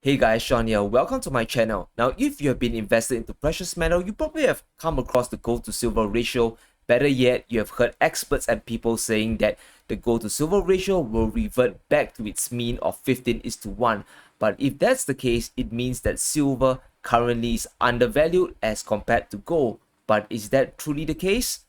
Hey guys, Sean here. Welcome to my channel. Now, if you have been invested into precious metal, you probably have come across the gold to silver ratio. Better yet, you have heard experts and people saying that the gold to silver ratio will revert back to its mean of 15:1. But if that's the case, it means that silver currently is undervalued as compared to gold. But is that truly the case?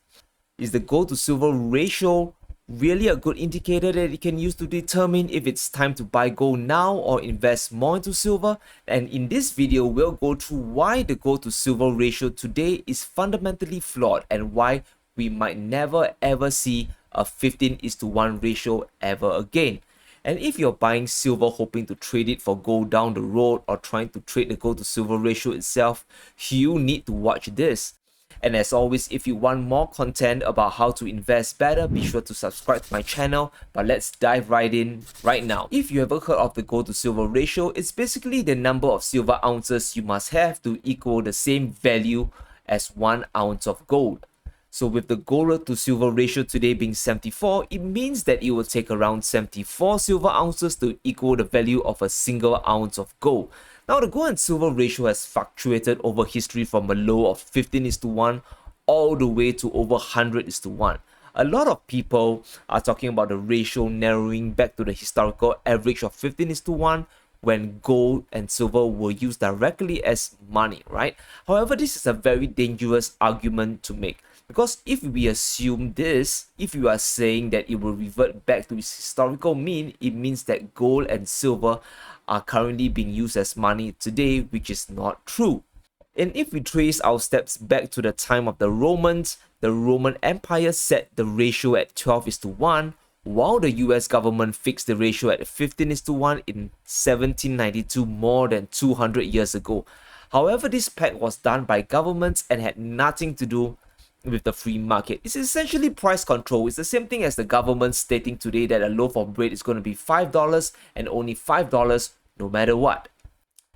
Is the gold to silver ratio really a good indicator that you can use to determine if it's time to buy gold now or invest more into silver? And in this video, we'll go through why the gold to silver ratio today is fundamentally flawed and why we might never ever see a 15:1 ratio ever again. And if you're buying silver hoping to trade it for gold down the road or trying to trade the gold to silver ratio itself, you need to watch this. And as always, if you want more content about how to invest better, be sure to subscribe to my channel. But let's dive right in right now. If you ever heard of the gold to silver ratio, it's basically the number of silver ounces you must have to equal the same value as 1 ounce of gold. So with the gold to silver ratio today being 74, it means that it will take around 74 silver ounces to equal the value of a single ounce of gold. Now, the gold and silver ratio has fluctuated over history from a low of 15:1 all the way to over 100:1. A lot of people are talking about the ratio narrowing back to the historical average of 15:1 when gold and silver were used directly as money, right? However, this is a very dangerous argument to make. Because if we assume this, if you are saying that it will revert back to its historical mean, it means that gold and silver are currently being used as money today, which is not true. And if we trace our steps back to the time of the Romans, the Roman Empire set the ratio at 12:1, while the US government fixed the ratio at 15:1 in 1792, more than 200 years ago. However, this pact was done by governments and had nothing to do with the free market. It's essentially price control. It's the same thing as the government stating today that a loaf of bread is going to be $5 and only $5 no matter what.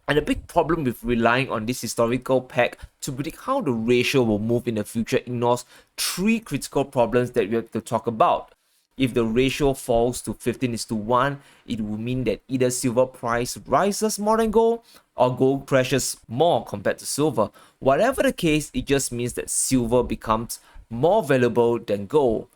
And the big problem with relying on this historical pact to predict how the ratio will move in the future ignores three critical problems that we have to talk about. If the ratio falls to 15:1, it will mean that either silver price rises more than gold or gold crashes more compared to silver. Whatever the case, it just means that silver becomes more valuable than gold.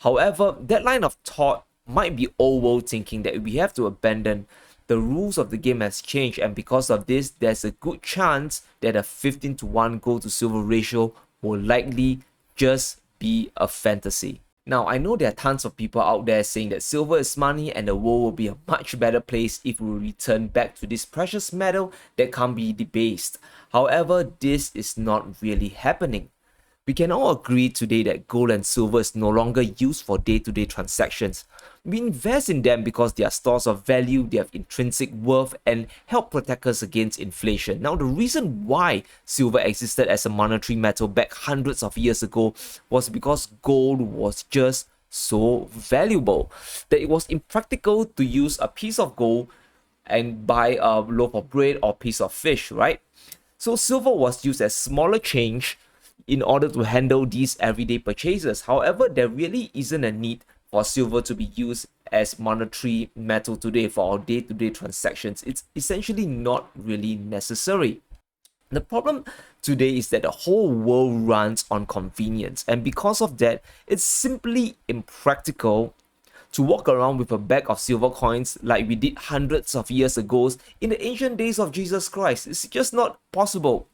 However, that line of thought might be old world thinking that we have to abandon. The rules of the game has changed, and because of this, there's a good chance that a 15:1 gold to silver ratio will likely just be a fantasy. Now, I know there are tons of people out there saying that silver is money and the world will be a much better place if we return back to this precious metal that can't be debased. However, this is not really happening. We can all agree today that gold and silver is no longer used for day-to-day transactions. We invest in them because they are stores of value, they have intrinsic worth, and help protect us against inflation. Now, the reason why silver existed as a monetary metal back hundreds of years ago was because gold was just so valuable that it was impractical to use a piece of gold and buy a loaf of bread or piece of fish, right? So silver was used as smaller change in order to handle these everyday purchases. However, there really isn't a need for silver to be used as monetary metal today for our day-to-day transactions. It's essentially not really necessary. The problem today is that the whole world runs on convenience, and because of that, it's simply impractical to walk around with a bag of silver coins like we did hundreds of years ago in the ancient days of Jesus Christ. It's just not possible.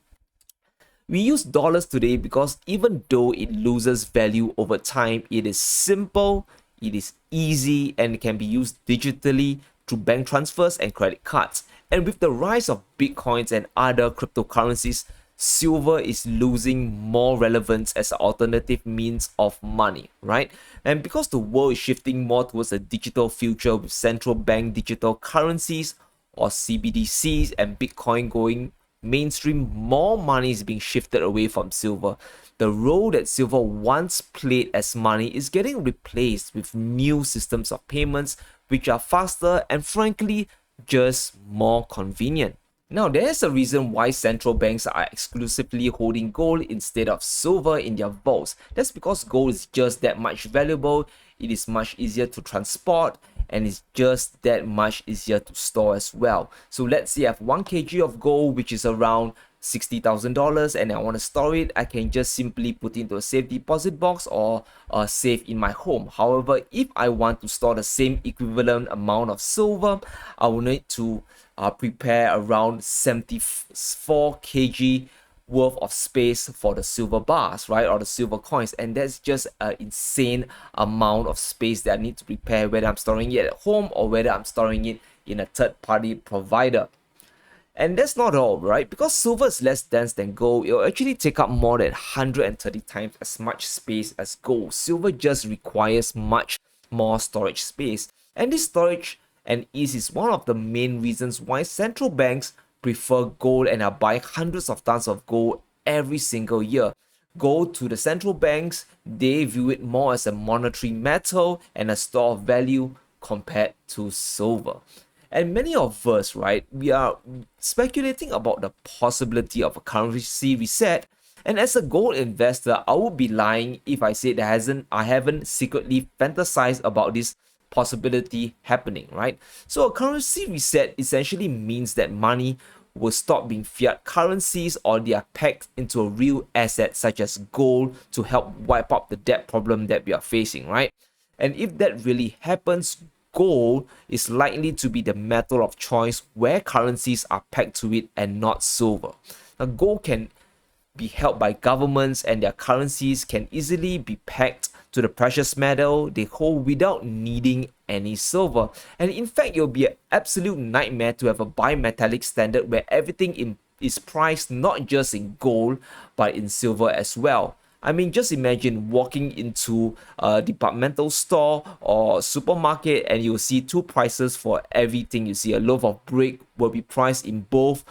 We use dollars today because even though it loses value over time, it is simple, it is easy, and it can be used digitally through bank transfers and credit cards. And with the rise of Bitcoins and other cryptocurrencies, silver is losing more relevance as an alternative means of money, right? And because the world is shifting more towards a digital future with central bank digital currencies or CBDCs and Bitcoin going mainstream, more money is being shifted away from silver. The role that silver once played as money is getting replaced with new systems of payments which are faster and frankly just more convenient. Now, there's a reason why central banks are exclusively holding gold instead of silver in their vaults. That's because gold is just that much valuable, it is much easier to transport, and it's just that much easier to store as well. So let's say I have 1 kg of gold, which is around $60,000, and I want to store it. I can just simply put into a safe deposit box or a safe in my home. However, if I want to store the same equivalent amount of silver, I will need to prepare around 74 kg worth of space for the silver bars, right, or the silver coins, and that's just an insane amount of space that I need to prepare, whether I'm storing it at home or whether I'm storing it in a third-party provider. And that's not all, right? Because silver is less dense than gold, it'll actually take up more than 130 times as much space as gold. Silver just requires much more storage space. And this storage and ease is one of the main reasons why central banks prefer gold and are buying hundreds of tons of gold every single year. Gold, to the central banks, they view it more as a monetary metal and a store of value compared to silver. And many of us, right, we are speculating about the possibility of a currency reset. And as a gold investor, I would be lying if I said I haven't secretly fantasized about this possibility happening, right? So a currency reset essentially means that money will stop being fiat currencies, or they are pegged into a real asset such as gold to help wipe out the debt problem that we are facing, right? And if that really happens, gold is likely to be the metal of choice where currencies are pegged to it and not silver. Now, gold can be held by governments, and their currencies can easily be pegged to the precious metal they hold without needing any silver. And in fact, it'll be an absolute nightmare to have a bimetallic standard where everything is priced not just in gold but in silver as well. I mean, just imagine walking into a departmental store or supermarket and you'll see two prices for everything. You see a loaf of bread will be priced in both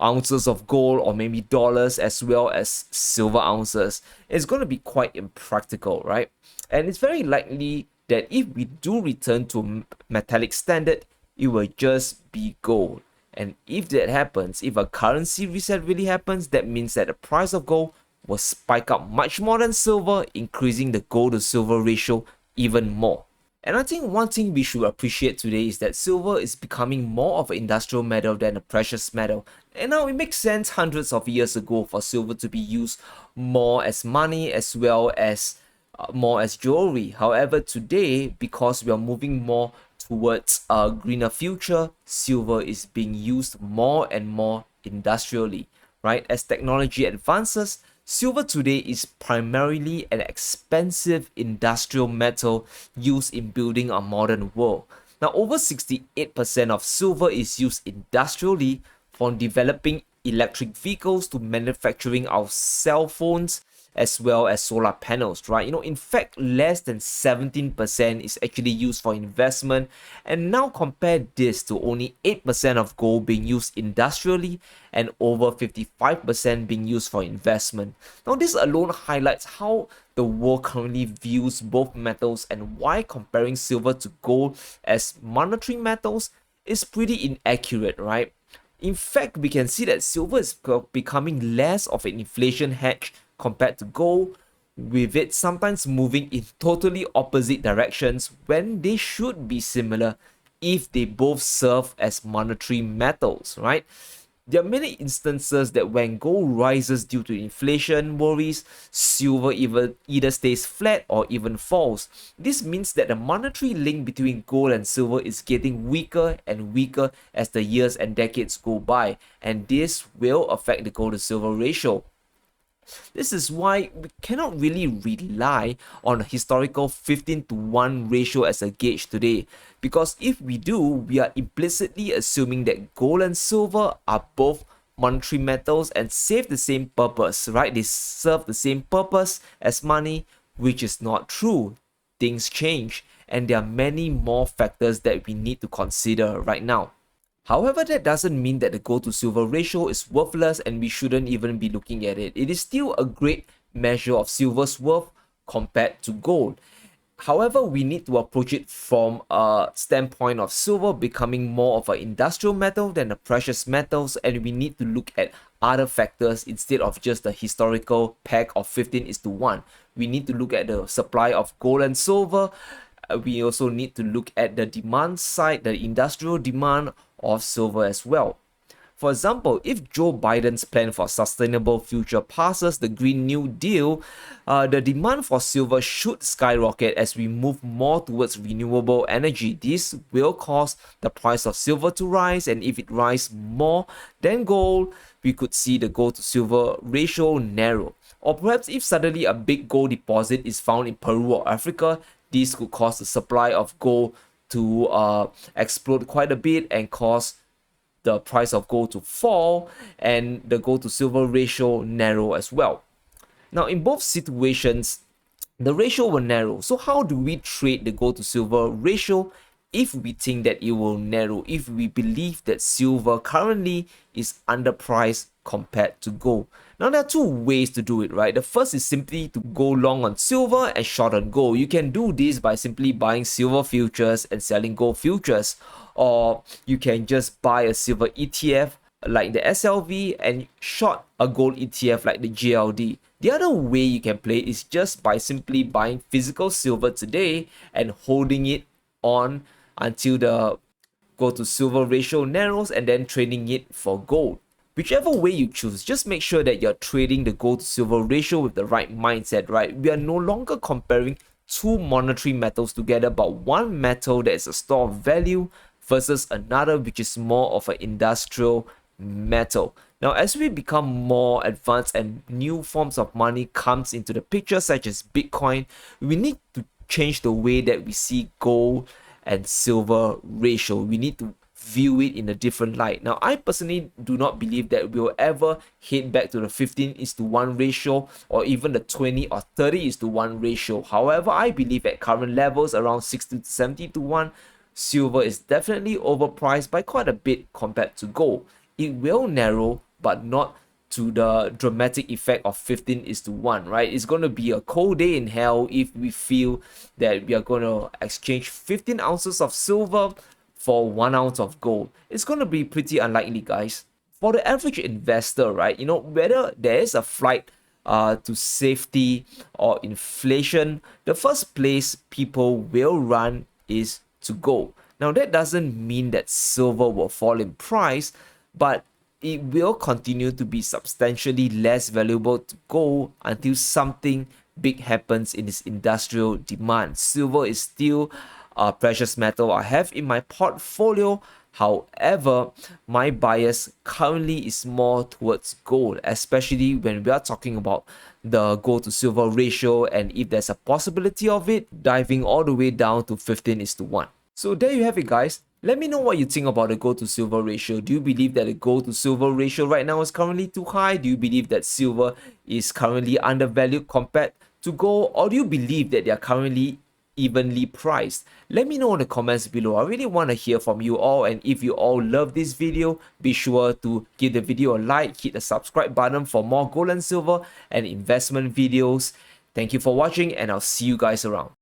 ounces of gold or maybe dollars as well as silver ounces. It's going to be quite impractical, right? And it's very likely that if we do return to a metallic standard, it will just be gold. And if that happens, if a currency reset really happens, that means that the price of gold will spike up much more than silver, increasing the gold to silver ratio even more. And I think one thing we should appreciate today is that silver is becoming more of an industrial metal than a precious metal. And now it makes sense hundreds of years ago for silver to be used more as money as well as more as jewelry. However, today, because we are moving more towards a greener future, silver is being used more and more industrially, right? As technology advances, silver today is primarily an expensive industrial metal used in building our modern world. Now, over 68% of silver is used industrially, from developing electric vehicles to manufacturing our cell phones as well as solar panels, right? In fact, less than 17% is actually used for investment. And now compare this to only 8% of gold being used industrially and over 55% being used for investment. Now, this alone highlights how the world currently views both metals and why comparing silver to gold as monetary metals is pretty inaccurate, right? In fact, we can see that silver is becoming less of an inflation hedge compared to gold, with it sometimes moving in totally opposite directions when they should be similar if they both serve as monetary metals, right? There are many instances that when gold rises due to inflation worries, silver either stays flat or even falls. This means that the monetary link between gold and silver is getting weaker and weaker as the years and decades go by, and this will affect the gold to silver ratio. This is why we cannot really rely on a historical 15:1 ratio as a gauge today, because if we do, we are implicitly assuming that gold and silver are both monetary metals and serve the same purpose, right? They serve the same purpose as money, which is not true. Things change, and there are many more factors that we need to consider right now. However, that doesn't mean that the gold to silver ratio is worthless and we shouldn't even be looking at it. It is still a great measure of silver's worth compared to gold. However, we need to approach it from a standpoint of silver becoming more of an industrial metal than the precious metals, and we need to look at other factors instead of just the historical peg of 15:1. We need to look at the supply of gold and silver we also need to look at the demand side, the industrial demand of silver as well. For example, if Joe Biden's plan for sustainable future passes the Green New Deal, the demand for silver should skyrocket as we move more towards renewable energy. This will cause the price of silver to rise, and if it rises more than gold, we could see the gold to silver ratio narrow. Or perhaps if suddenly a big gold deposit is found in Peru or Africa, this could cause the supply of gold to explode quite a bit and cause the price of gold to fall and the gold to silver ratio narrow as well. Now, in both situations, the ratio will narrow. So how do we trade the gold to silver ratio if we think that it will narrow, if we believe that silver currently is underpriced compared to gold? Now, there are two ways to do it, right? The first is simply to go long on silver and short on gold. You can do this by simply buying silver futures and selling gold futures, or you can just buy a silver ETF like the SLV and short a gold ETF like the GLD. The other way you can play is just by simply buying physical silver today and holding it on until the gold to silver ratio narrows and then trading it for gold. Whichever way you choose, just make sure that you're trading the gold to silver ratio with the right mindset, right? We are no longer comparing two monetary metals together, but one metal that is a store of value versus another which is more of an industrial metal. Now, as we become more advanced and new forms of money comes into the picture, such as Bitcoin, we need to change the way that we see gold and silver ratio. We need to view it in a different light. Now, I personally do not believe that we'll ever head back to the 15:1 ratio or even the 20 or 30:1 ratio. However, I believe at current levels around 60 to 70 to 1, silver is definitely overpriced by quite a bit compared to gold. It will narrow, but not to the dramatic effect of 15:1, right? It's going to be a cold day in hell if we feel that we are going to exchange 15 ounces of silver for 1 ounce of gold. It's going to be pretty unlikely, guys. For the average investor, right, whether there is a flight to safety or inflation, the first place people will run is to gold. Now, that doesn't mean that silver will fall in price, but it will continue to be substantially less valuable to gold until something big happens in its industrial demand. Silver is still a precious metal I have in my portfolio. However, my bias currently is more towards gold, especially when we are talking about the gold to silver ratio, and if there's a possibility of it diving all the way down to 15:1. So there you have it, guys. Let me know what you think about the gold to silver ratio. Do you believe that the gold to silver ratio right now is currently too high? Do you believe that silver is currently undervalued compared to gold? Or do you believe that they are currently evenly priced? Let me know in the comments below. I really want to hear from you all, and if you all love this video, be sure to give the video a like, hit the subscribe button for more gold and silver and investment videos. Thank you for watching, and I'll see you guys around.